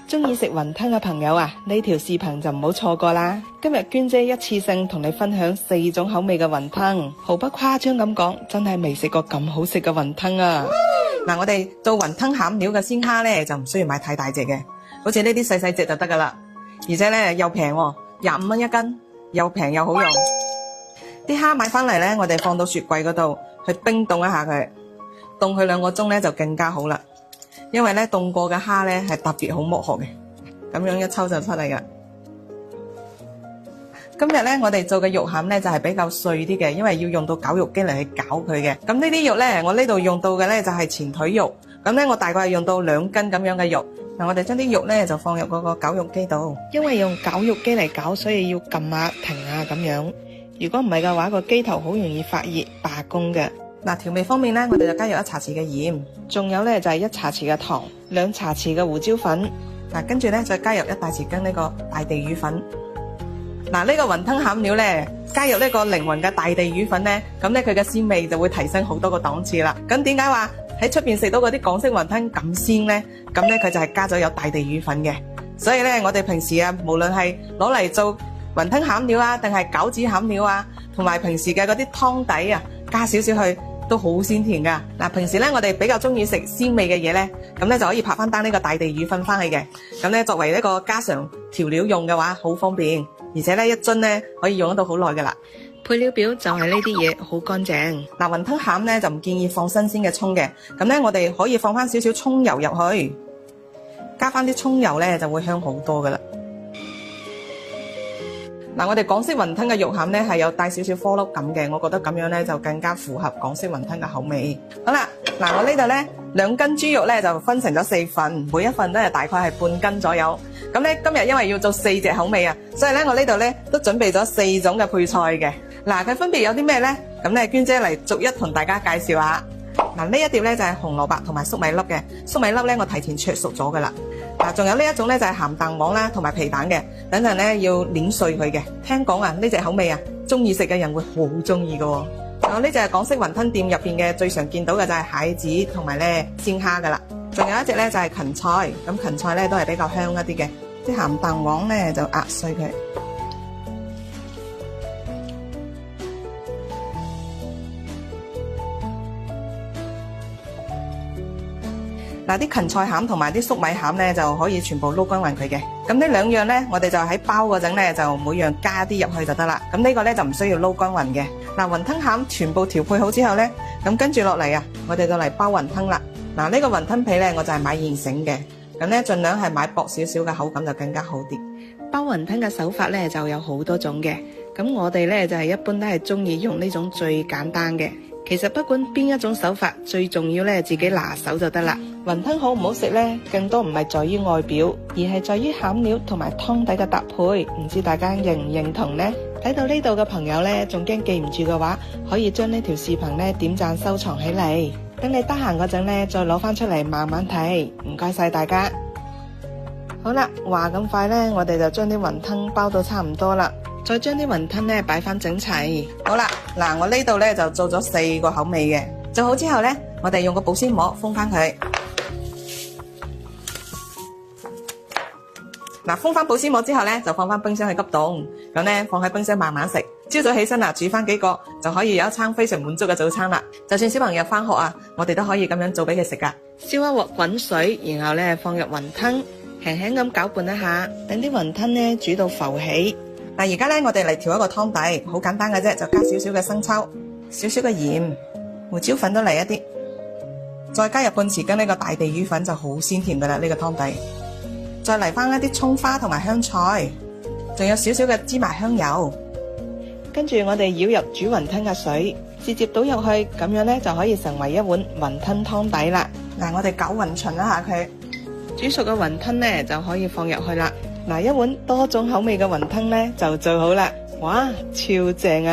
中意食雲吞嘅朋友啊，呢條視頻就唔好錯過啦！今日娟姐一次性同你分享4種口味嘅雲吞，毫不誇張咁講，真係未食過咁好食嘅雲吞啊！嗱，我哋做雲吞餡料嘅鮮蝦呢，就唔需要買太大隻嘅，好似呢啲細細隻就得噶啦。而且呢又平喎，25蚊一斤，又平又好用。啲蝦買翻嚟呢，我哋放到雪櫃嗰度去冰凍一下佢，凍佢2個鐘呢就更加好啦。因為呢凍過嘅蝦呢係特別好剝殼嘅，咁樣一抽就出嚟噶。今日呢我哋做嘅肉餡呢就係比較碎啲嘅，因為要用到絞肉機嚟去攪佢嘅。咁呢啲肉呢，我呢度用到嘅呢就係前腿肉，咁呢我大概係用到2斤咁樣嘅肉。嗱，我哋將啲肉呢就放入嗰個絞肉機度，因為用絞肉機嚟攪，所以要撳下停下咁樣。如果唔係嘅話，個機頭好容易發熱罷工嘅。嗱，調味方面呢，我哋就加入1茶匙嘅鹽，仲有呢就係1茶匙嘅糖，2茶匙嘅胡椒粉。嗱，跟住呢再加入1大匙羹呢個大地魚粉。嗱，呢個雲吞餡料呢，加入呢個靈魂嘅大地魚粉呢，咁呢佢嘅鮮味就會提升好多個檔次啦。咁點解話喺出邊食到嗰啲港式雲吞咁鮮呢？咁呢佢就係加咗有大地魚粉嘅。所以呢，我哋平時啊，無論係攞嚟做雲吞餡料啊，定係餃子餡料啊，同埋平時嘅嗰啲湯底啊，加少少去都好鮮甜噶。嗱，平時呢，我哋比較中意食鮮味嘅嘢呢，咁呢就可以拍翻單呢個大地魚粉翻去嘅。咁呢作為一個家常調料用嘅話，好方便，而且呢一樽呢可以用得到好耐噶啦。配料表就係呢啲嘢，好乾淨。嗱，雲吞餡呢就唔建議放新鮮嘅蔥嘅，咁呢我哋可以放翻少少蔥油入去，加翻啲蔥油呢就會香好多噶啦。嗱，我哋港式雲吞嘅肉餡呢係有帶少少顆粒感嘅，我覺得咁樣呢就更加符合港式雲吞嘅口味。好啦，嗱，我呢度呢2斤豬肉呢就分成咗4份，每一份呢大概係半斤左右。咁呢今日因為要做4隻口味啊，所以呢我呢度呢都準備咗4種嘅配菜嘅。嗱，佢分別有啲咩呢？咁呢娟姐嚟逐一同大家介紹下。嗱，呢一碟呢就係紅蘿蔔同埋粟米粒嘅，粟米粒呢我提前灼熟咗噶啦。嗱，仲有呢一種呢就係鹹蛋黃啦，同埋皮蛋嘅，等陣呢要碾碎佢嘅。聽講啊，呢隻口味啊，中意食嘅人會好中意噶。呢隻係港式雲吞店入邊嘅最常見到嘅就係蟹子同埋呢鮮蝦噶啦。仲有一隻呢就係芹菜，咁芹菜呢都係比較香一啲嘅。啲鹹蛋黃呢就壓碎佢。嗱，啲芹菜餡同埋啲粟米餡呢就可以全部撈均勻佢嘅。咁呢2樣呢，我哋就喺包嗰陣呢就每樣加啲入去就得啦。咁呢個呢就唔需要撈均勻嘅。嗱，雲吞餡全部調配好之後呢，咁跟住落嚟啊，我哋就嚟包雲吞啦。嗱，呢個雲吞皮呢，我就係買現成嘅，咁呢盡量係買薄少少嘅，口感就更加好啲。包雲吞嘅手法呢就有好多種嘅，咁我哋呢就係一般都係中意用呢種最簡單嘅。其實不管邊一種手法，最重要呢自己拿手就得啦。雲吞好唔好食呢？更多唔係在於外表，而係在於餡料同埋湯底嘅搭配。唔知大家認唔認同呢？睇到呢度嘅朋友呢，仲驚記唔住嘅話，可以將呢條視頻呢點讚收藏起嚟，等你得閒嗰陣呢再攞翻出嚟慢慢睇。唔該晒大家。好啦，話咁快呢，我哋就將啲雲吞包到差唔多啦。再將啲雲吞呢擺翻整齊。好啦，嗱，我呢度呢就做咗4個口味嘅。做好之後呢，我哋用個保鮮膜封翻佢。嗱，封翻保鮮膜之後呢，就放翻冰箱去急凍。咁呢，放喺冰箱慢慢食。朝早起身啊，煮翻幾個就可以有一餐非常滿足嘅早餐啦。就算小朋友翻學啊，我哋都可以咁樣做俾佢食噶。燒一鑊滾水，然後呢放入雲吞，輕輕咁攪拌一下，等啲雲吞呢煮到浮起。嗱，而家呢，我哋嚟調一個湯底，好簡單嘅啫，就加少少嘅生抽，少少嘅鹽，胡椒粉都嚟一啲，再加入半匙羹呢個大地魚粉就好鮮甜噶啦，呢個湯底。再嚟翻一啲蔥花同埋香菜，仲有少少嘅芝麻香油，跟住我哋舀入煮雲吞嘅水，直接倒入去，咁樣呢就可以成為一碗雲吞湯底啦。嗱，我哋攪勻勻一下佢，煮熟嘅雲吞呢就可以放入去啦。嗱，一碗多種口味嘅雲吞呢就做好啦，哇，超正啊！